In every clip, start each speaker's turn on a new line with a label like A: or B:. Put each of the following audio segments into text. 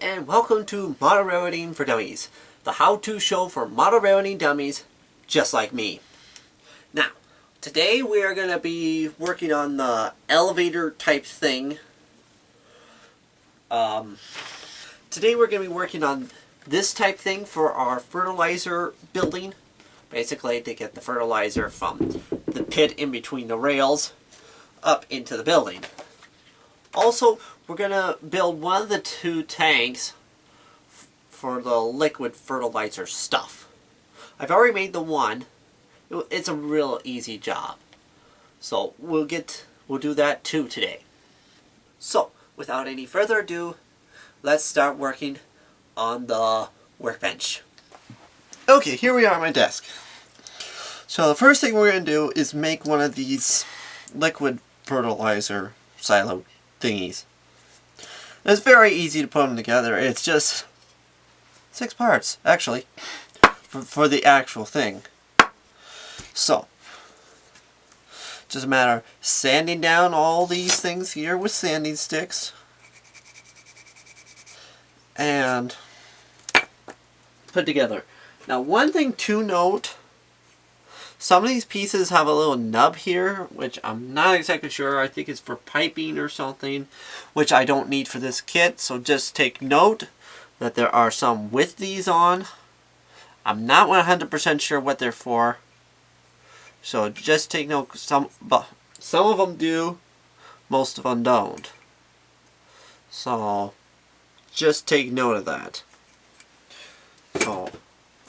A: and welcome to Model Railroading for Dummies, the how-to show for model railroading dummies just like me. Now, today we are going to be working on the elevator type thing. Today we're going to be working on this type thing for our fertilizer building. Basically to get the fertilizer from the pit in between the rails up into the building. Also, we're going to build one of the two tanks for the liquid fertilizer stuff. I've already made the one. It's a real easy job. So we'll do that too today. So, without any further ado, let's start working on the workbench. Okay, here we are at my desk. So the first thing we're going to do is make one of these liquid fertilizer silo thingies. It's very easy to put them together. It's just 6 parts, actually, for the actual thing. So, just a matter of sanding down all these things here with sanding sticks. And put together. Now, one thing to note, some of these pieces have a little nub here, which I'm not exactly sure. I think it's for piping or something, which I don't need for this kit. So just take note that there are some with these on. I'm not 100% sure what they're for. So just take note. Some of them do, most of them don't. So just take note of that. So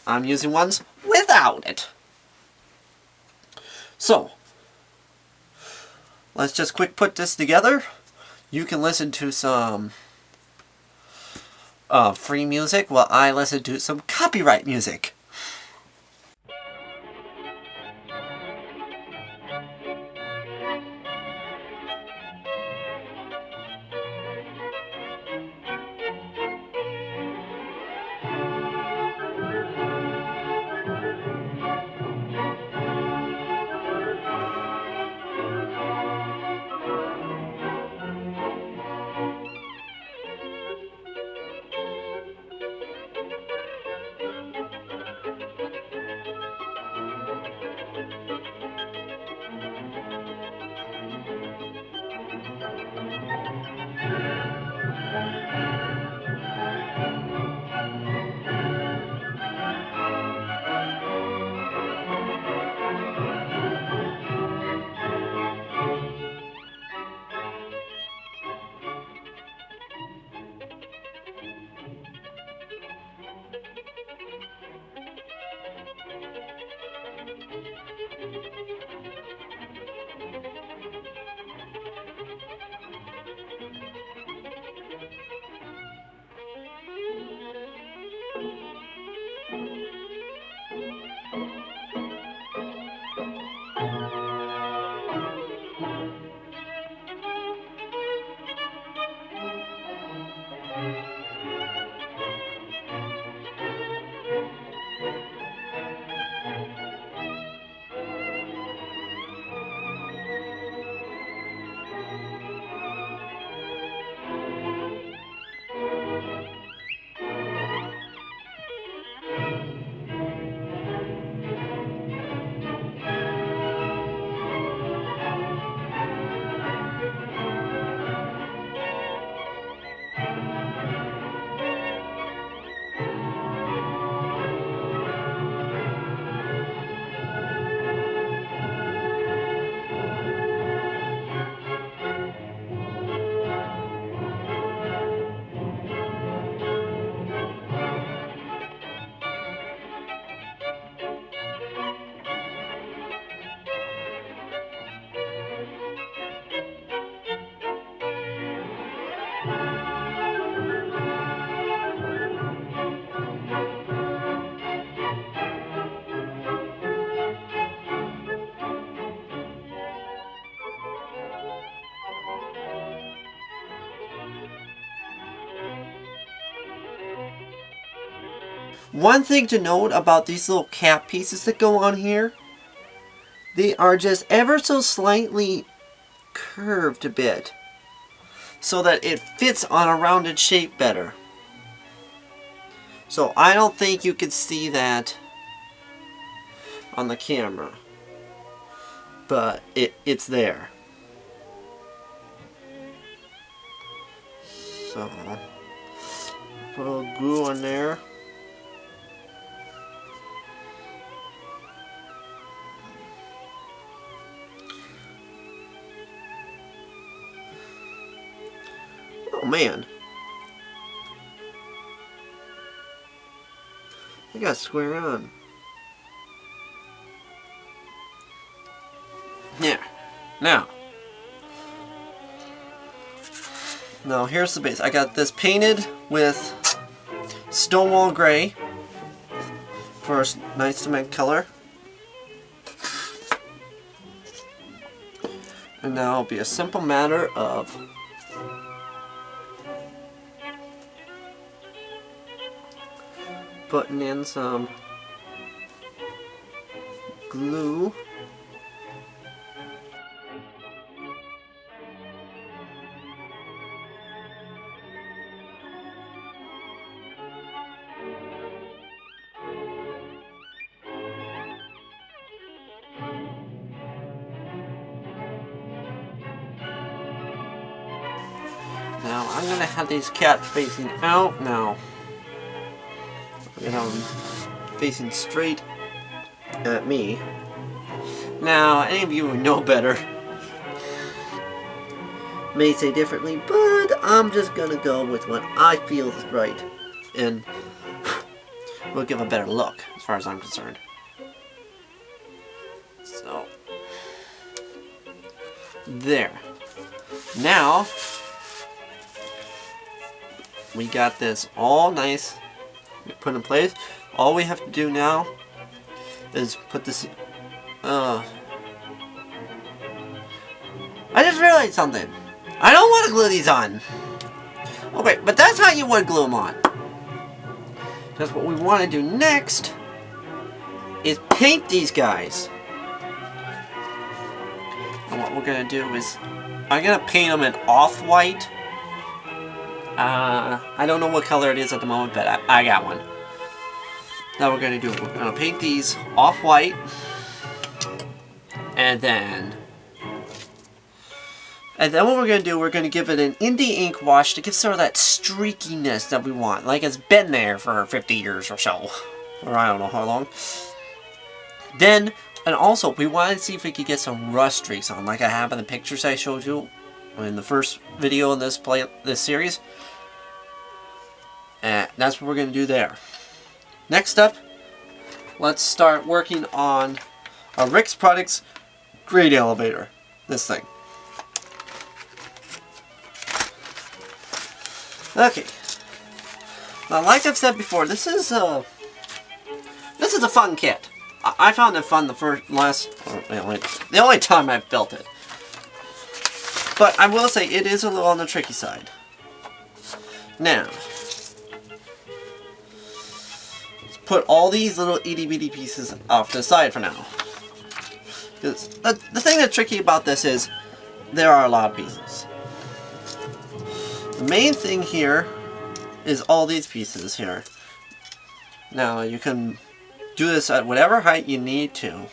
A: I'm using ones without it. So, let's just quick put this together. You can listen to some free music while I listen to some copyright music. One thing to note about these little cap pieces that go on here, they are just ever so slightly curved a bit so that it fits on a rounded shape better. So I don't think you could see that on the camera, but it's there. So put a little glue on there. Oh man, I got square on. Yeah. Now here's the base. I got this painted with Stonewall Gray for a nice cement color. And now it'll be a simple matter of putting in some glue. Now I'm gonna have these cats facing out now. Facing straight at me. Now, any of you who know better may say differently, but I'm just gonna go with what I feel is right, and will give a better look as far as I'm concerned. So, there. Now, we got this all nice put in place. All we have to do now is put this. I just realized something. I don't want to glue these on. Okay, but that's how you would glue them on. Because what we want to do next is paint these guys. And what we're going to do is, I'm going to paint them in off-white. I don't know what color it is at the moment, but I got one. Now we're going to do, we're going to paint these off-white. And then what we're going to do, we're going to give it an indie ink wash to give sort of that streakiness that we want. Like it's been there for 50 years or so. Or I don't know how long. Then, and also, we want to see if we could get some rust streaks on, like I have in the pictures I showed you in the first video in this series. And that's what we're going to do there. Next up, let's start working on our Rick's Products grade elevator. This thing. Okay. Now, like I've said before, this is a fun kit. I found it fun the only time I've built it. But I will say it is a little on the tricky side. Now, let's put all these little itty bitty pieces off to the side for now. Because the thing that's tricky about this is there are a lot of pieces. The main thing here is all these pieces here. Now you can do this at whatever height you need to.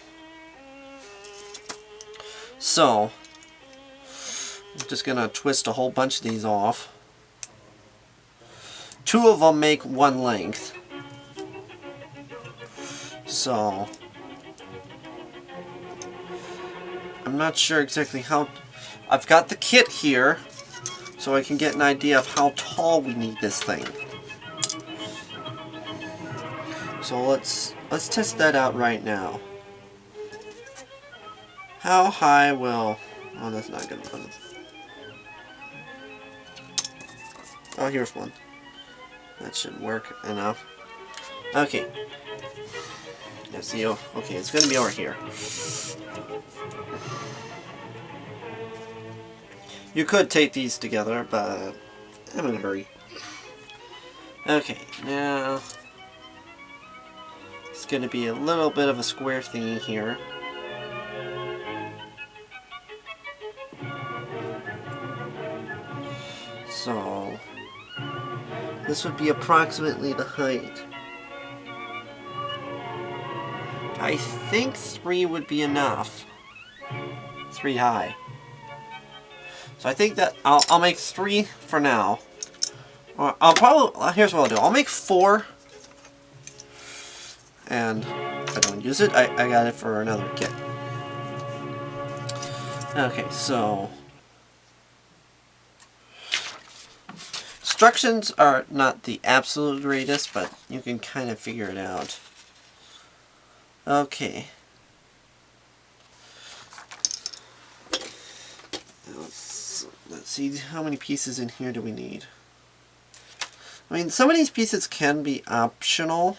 A: So I'm just gonna twist a whole bunch of these off. 2 of them make one length. So I'm not sure exactly how. I've got the kit here, so I can get an idea of how tall we need this thing. So let's test that out right now. How high will... Oh, that's not good enough. Oh, here's one. That should work enough. Okay. Let's see. Oh, okay, it's gonna be over here. You could take these together, but I'm in a hurry. Okay, now it's going to be a little bit of a square thingy here. So this would be approximately the height. I think 3 would be enough. 3 high. So I think that I'll make 3 for now. I'll probably, here's what I'll do. I'll make 4. And if I don't use it, I got it for another kit. Okay, so instructions are not the absolute greatest, but you can kind of figure it out. Okay. Let's see, how many pieces in here do we need? I mean, some of these pieces can be optional.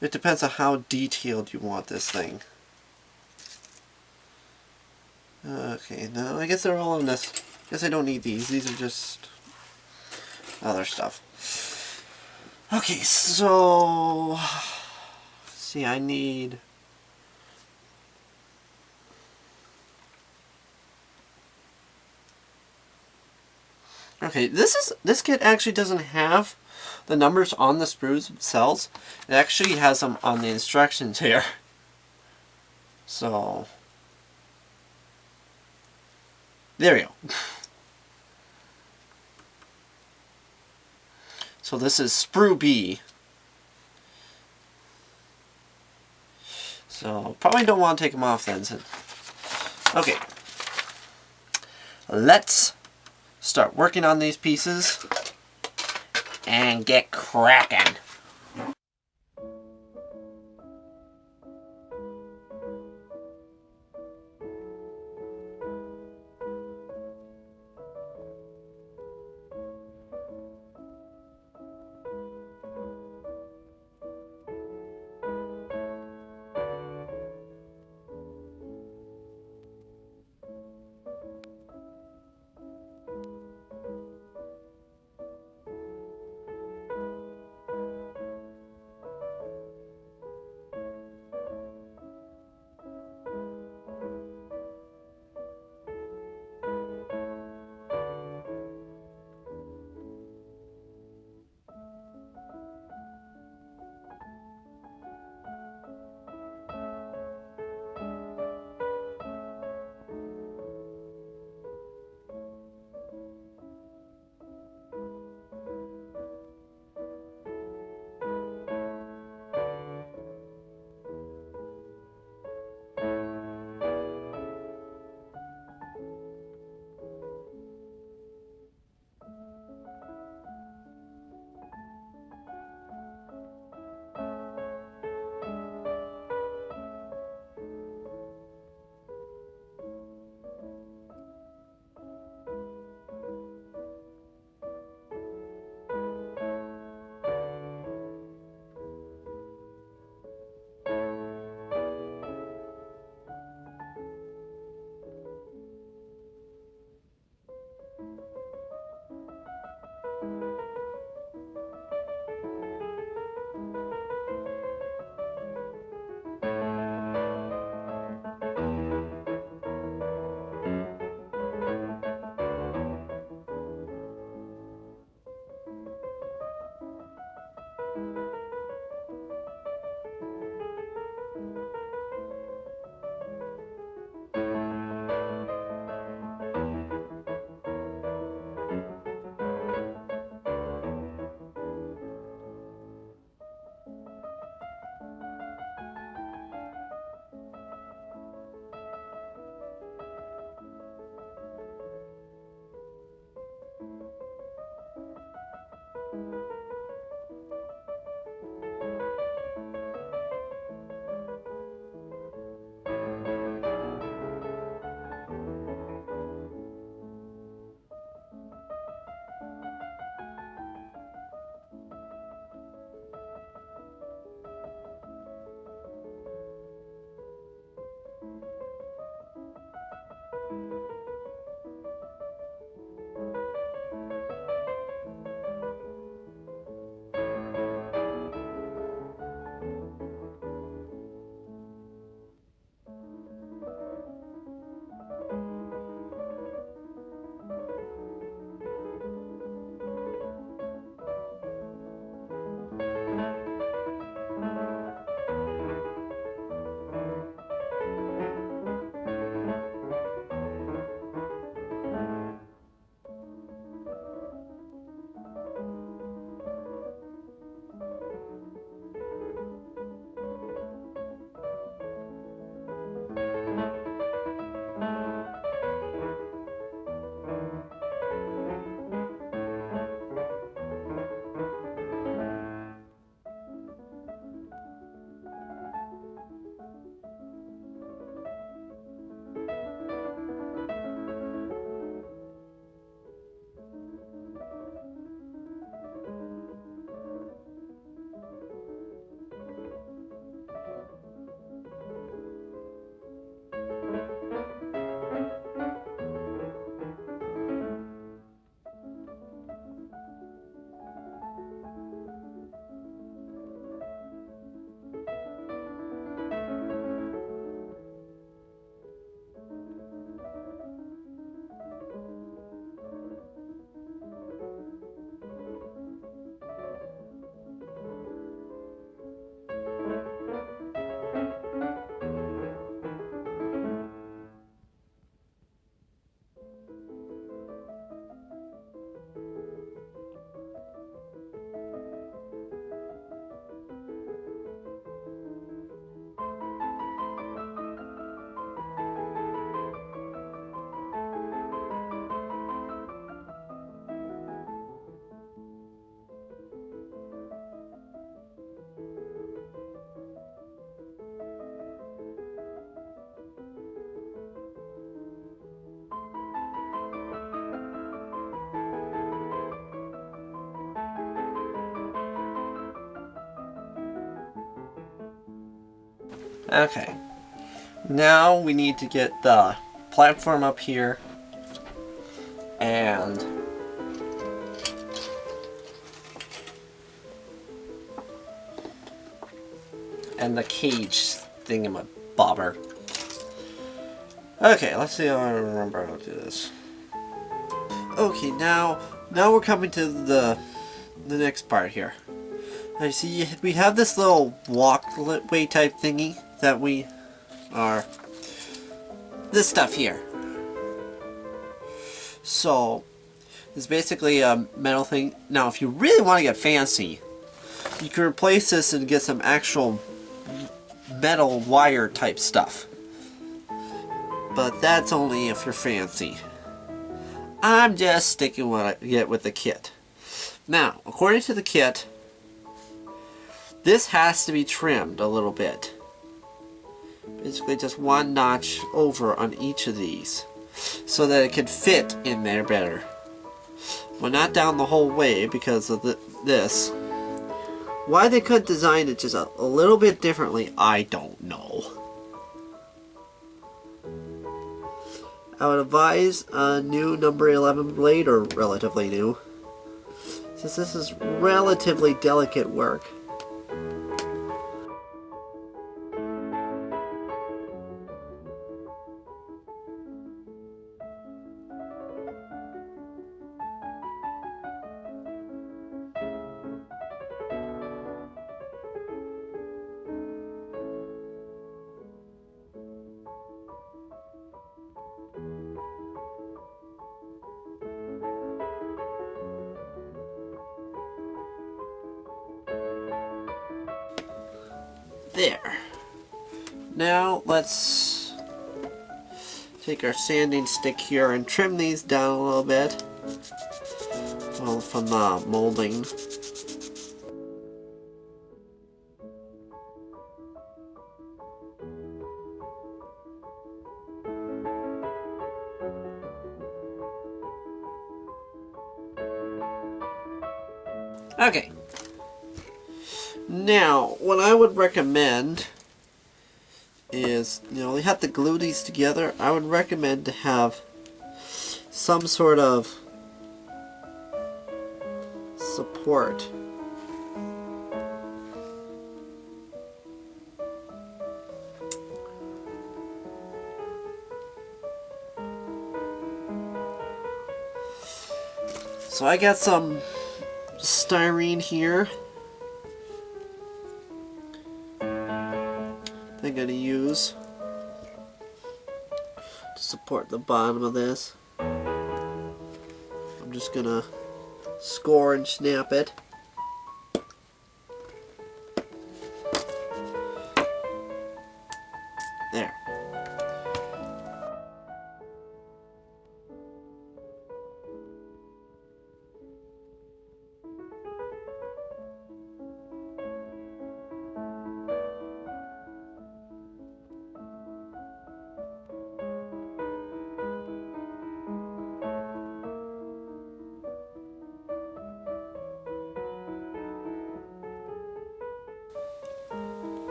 A: It depends on how detailed you want this thing. Okay, no, I guess they're all in this. I guess I don't need these. These are just other stuff. Okay, so see, I need. Okay, this kit actually doesn't have the numbers on the sprues themselves. It actually has them on the instructions here. So there we go. So this is sprue B. So probably don't want to take them off then. Okay. Let's start working on these pieces and get cracking. Okay. Now we need to get the platform up here and the cage thingamabobber. Okay, let's see how I remember how to do this. Okay, now we're coming to the next part here. I see we have this little walkway type thingy that we are this stuff here. So it's basically a metal thing. Now, if you really want to get fancy, you can replace this and get some actual metal wire type stuff. But that's only if you're fancy. I'm just sticking with what I get with the kit. Now, according to the kit, this has to be trimmed a little bit. Basically just one notch over on each of these, so that it can fit in there better. But not down the whole way because of this. Why they could design it just a little bit differently, I don't know. I would advise a new number 11 blade, or relatively new, since this is relatively delicate work. There. Now let's take our sanding stick here and trim these down a little bit. Well, from the molding. Okay. Now, what I would recommend is, you have to glue these together. I would recommend to have some sort of support. So I got some styrene here. I'm going to use to support the bottom of this. I'm just going to score and snap it. There.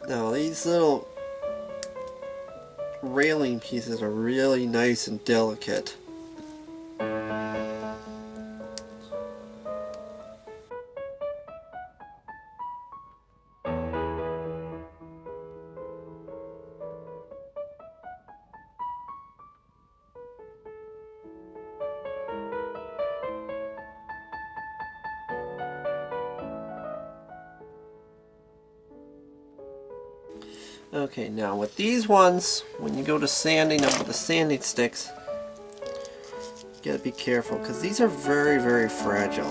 A: Now these little railing pieces are really nice and delicate. Okay, now with these ones, when you go to sanding them with the sanding sticks, you gotta be careful because these are very, very fragile.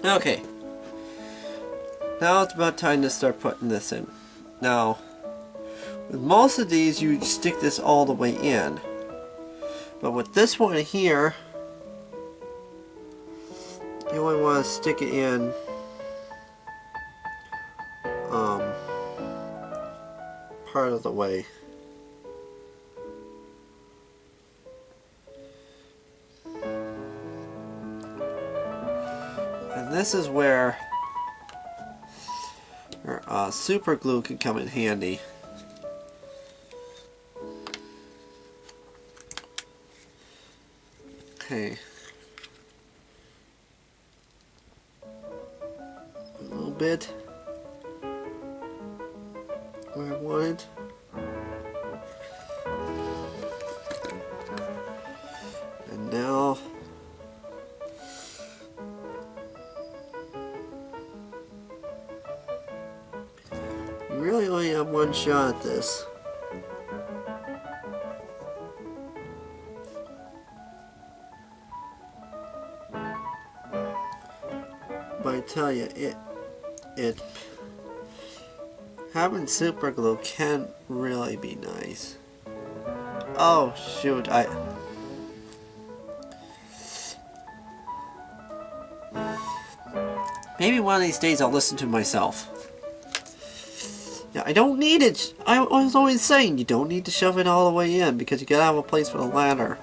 A: Okay. Now it's about time to start putting this in. Now, with most of these, you stick this all the way in. But with this one here, you only want to stick it in part of the way. And this is where super glue can come in handy. Okay. A little bit where I wanted. And now you really only have one shot at this. But I tell you, it having super glue can really be nice. Oh shoot, maybe one of these days I'll listen to myself. Yeah, I don't need it. I was always saying you don't need to shove it all the way in because you gotta have a place for the ladder.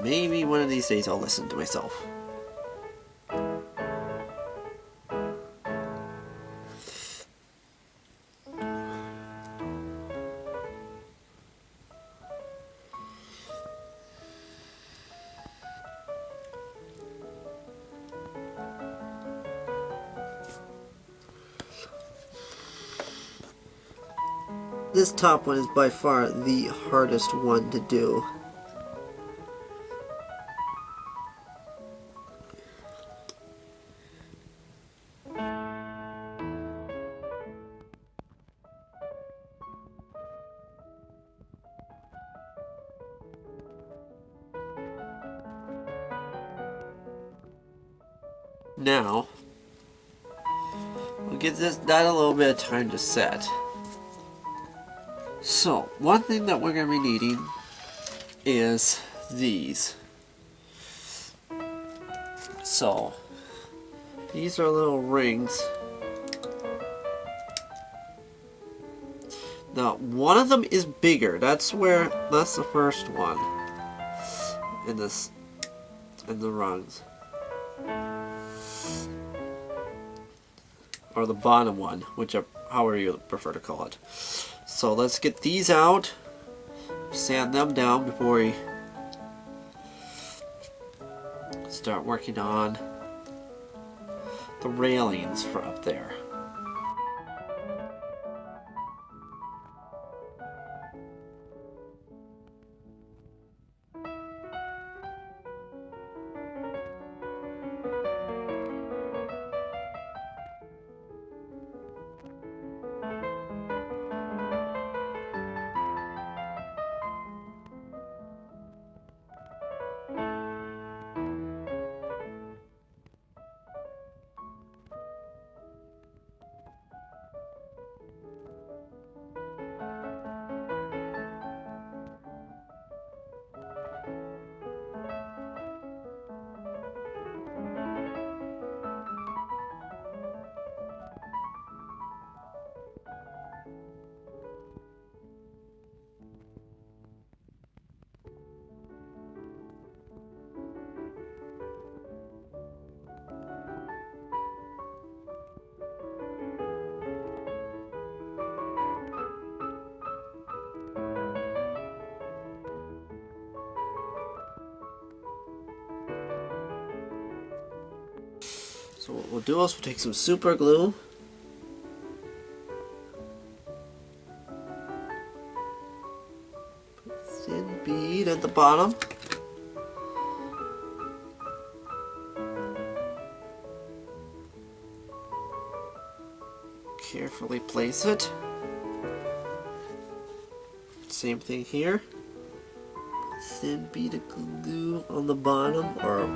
A: Maybe one of these days I'll listen to myself. This top one is by far the hardest one to do. Now, we'll give that a little bit of time to set. So, one thing that we're going to be needing is these. So, these are little rings. Now, one of them is bigger. That's the first one in the rungs. Or the bottom one, however you prefer to call it. So let's get these out, sand them down before we start working on the railings for up there. So what we'll do is we'll take some super glue. Put a thin bead at the bottom. Carefully place it. same thing here. Thin bead of glue on the bottom, or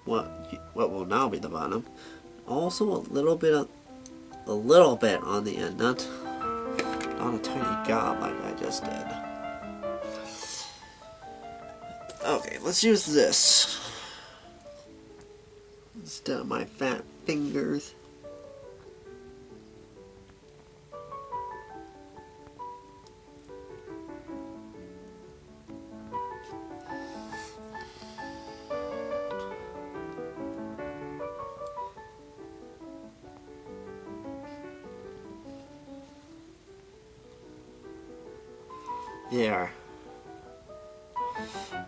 A: what will now be the bottom. Also a little bit on the end, not a tiny gob like I just did. Okay, let's use this instead of my fat fingers. There.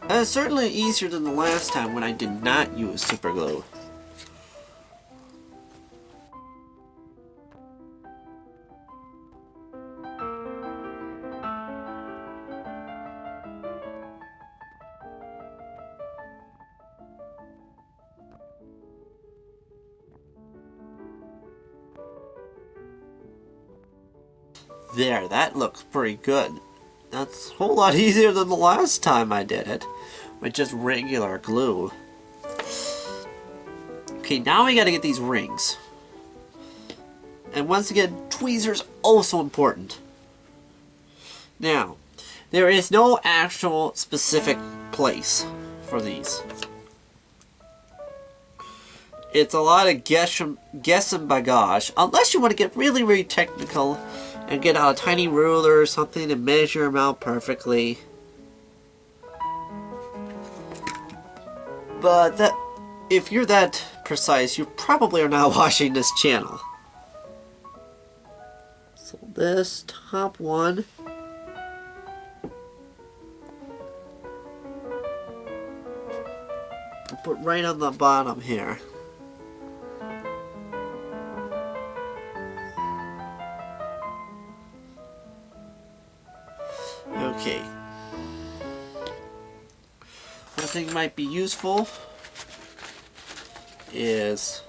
A: And it's certainly easier than the last time when I did not use super glue. There, that looks pretty good. That's a whole lot easier than the last time I did it, with just regular glue. Okay, now we gotta get these rings. And once again, tweezers also important. Now, there is no actual specific place for these. It's a lot of guessing by gosh, unless you want to get really, really technical and get out a tiny ruler or something and measure them out perfectly. But if you're that precise, you probably are not watching this channel. So this top one, I'll put right on the bottom here. Okay. One thing might be useful is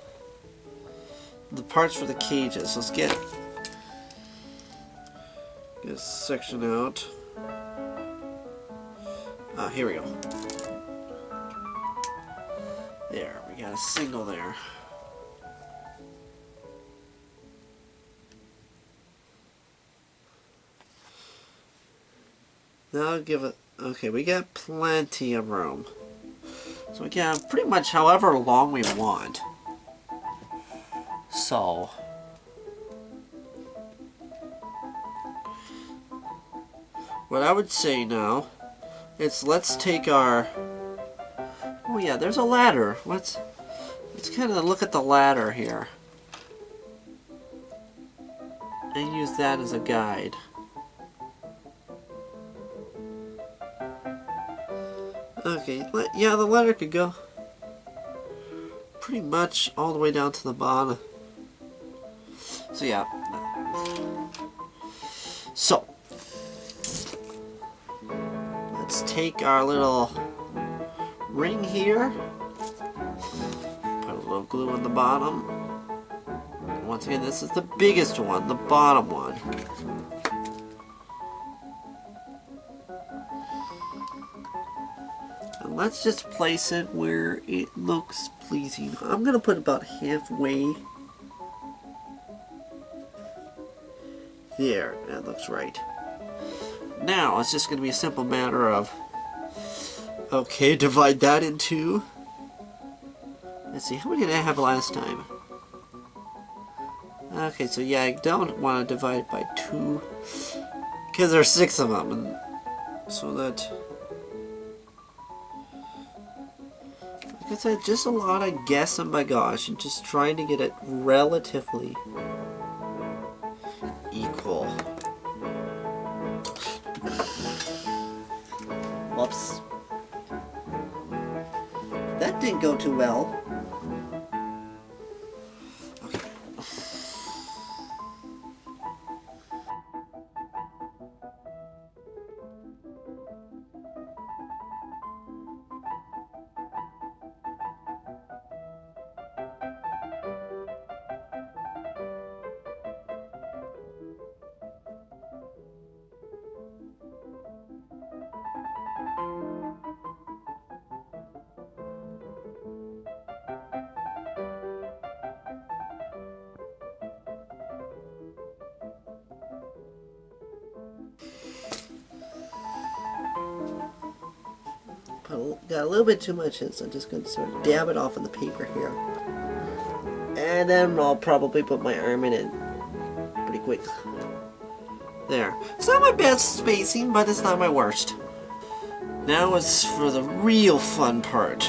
A: the parts for the cages. Let's get this section out. Here we go. There, we got a single there. Now I'll give it. Okay, we got plenty of room. So we can have pretty much however long we want. So what I would say now is let's take our. Oh yeah, there's a ladder. Let's kind of look at the ladder here and use that as a guide. Okay, yeah, the ladder could go pretty much all the way down to the bottom. So yeah. So let's take our little ring here, put a little glue on the bottom. Once again, this is the biggest one, the bottom one. And let's just place it where it looks pleasing. I'm going to put about halfway. There, that looks right. Now, it's just going to be a simple matter of, okay, divide that in two. Let's see, how many did I have last time? Okay, so yeah, I don't want to divide it by two, because there's 6 of them, and so that, like I said, just a lot of guessing by gosh, and just trying to get it relatively equal. Whoops. That didn't go too well. Okay. Got a little bit too much in, so I'm just going to sort of dab it off on the paper here. And then I'll probably put my arm in it pretty quick. There. It's not my best spacing, but it's not my worst. Now it's for the real fun part.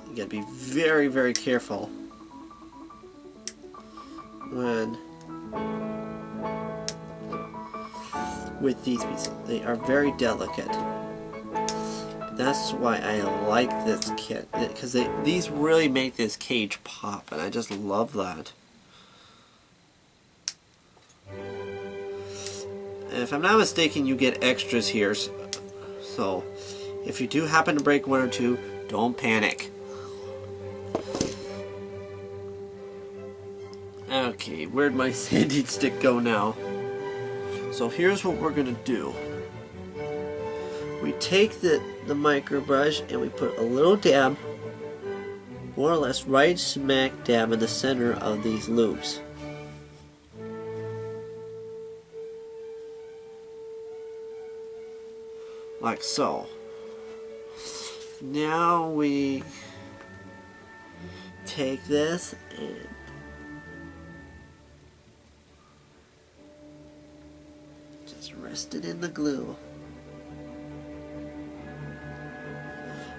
A: You gotta be very, very careful with these pieces. They are very delicate. That's why I like this kit, because these really make this cage pop, and I just love that. And if I'm not mistaken, you get extras here, so if you do happen to break one or two, don't panic. Okay, where'd my sanding stick go now? So here's what we're gonna do. We take the micro brush and we put a little dab, more or less right smack dab in the center of these loops. Like so. Now we take this and just rest it in the glue.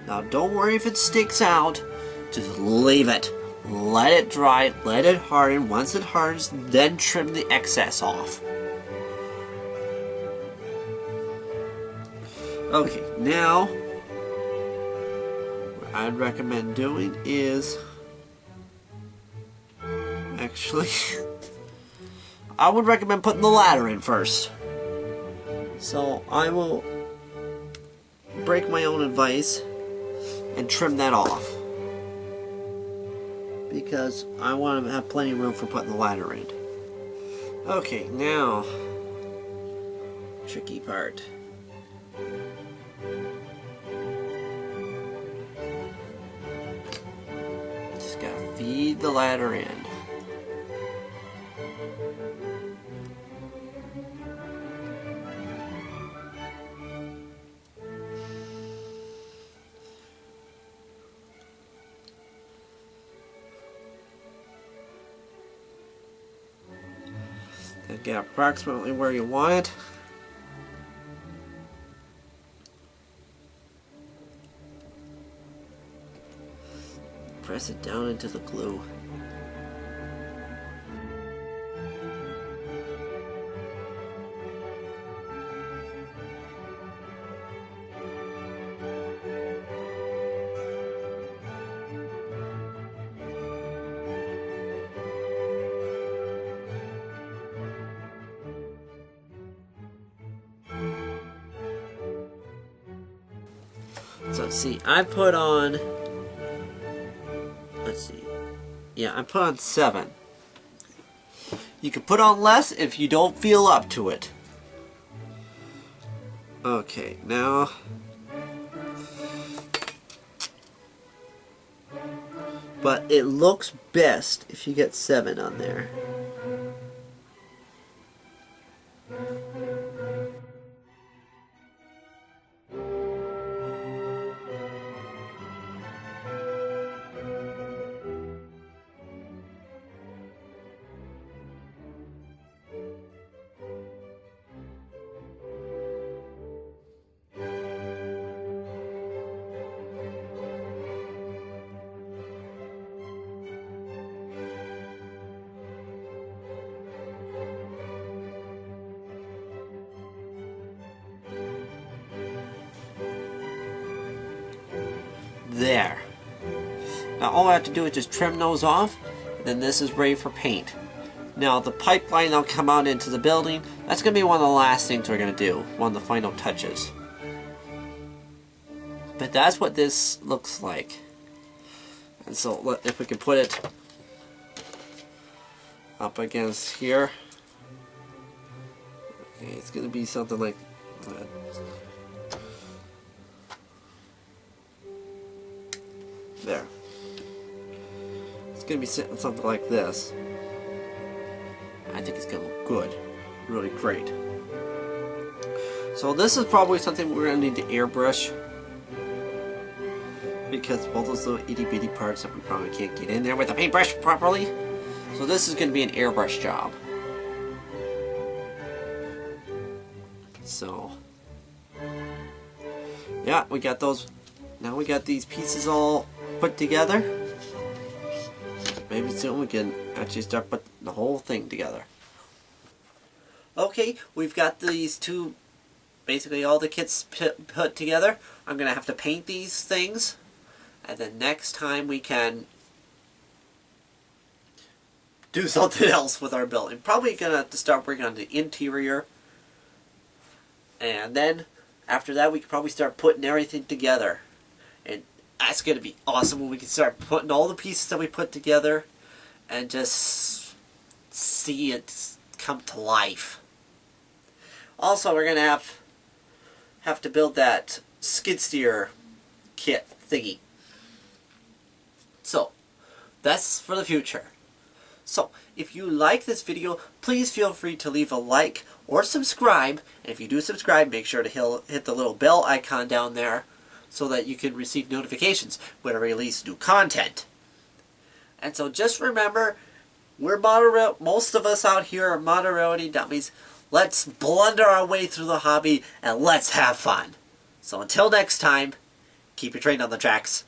A: Now don't worry if it sticks out, just leave it. Let it dry, let it harden. Once it hardens, then trim the excess off. Okay, now what I'd recommend doing is actually I would recommend putting the ladder in first. So I will break my own advice and trim that off, because I want to have plenty of room for putting the ladder in. Okay, now tricky part. Just gotta feed the ladder in. Get approximately where you want it. Press it down into the glue. So see, I put on, let's see, yeah, I put on 7. You can put on less if you don't feel up to it. Okay, now, but it looks best if you get 7 on there. There. Now all I have to do is just trim those off, and then this is ready for paint. Now the pipeline that'll come out into the building, that's going to be one of the last things we're going to do, one of the final touches. But that's what this looks like. And so if we can put it up against here, okay, it's going to be something like that. There. It's going to be something like this. I think it's going to look good. Really great. So this is probably something we're going to need to airbrush. Because all those little itty bitty parts that we probably can't get in there with a paintbrush properly. So this is going to be an airbrush job. So, yeah, we got those. Now we got these pieces all put together. Maybe soon we can actually start putting the whole thing together. Okay, we've got these two, basically all the kits put together. I'm going to have to paint these things. And then next time we can do something else with our building. Probably going to have to start working on the interior. And then after that we can probably start putting everything together. And that's going to be awesome when we can start putting all the pieces that we put together and just see it come to life. Also, we're going to have to build that skid steer kit thingy. So, that's for the future. So, if you like this video, please feel free to leave a like or subscribe. And if you do subscribe, make sure to hit the little bell icon down there so that you can receive notifications when I release new content. And so just remember, most of us out here are moderate dummies. Let's blunder our way through the hobby and let's have fun. So until next time, keep your train on the tracks.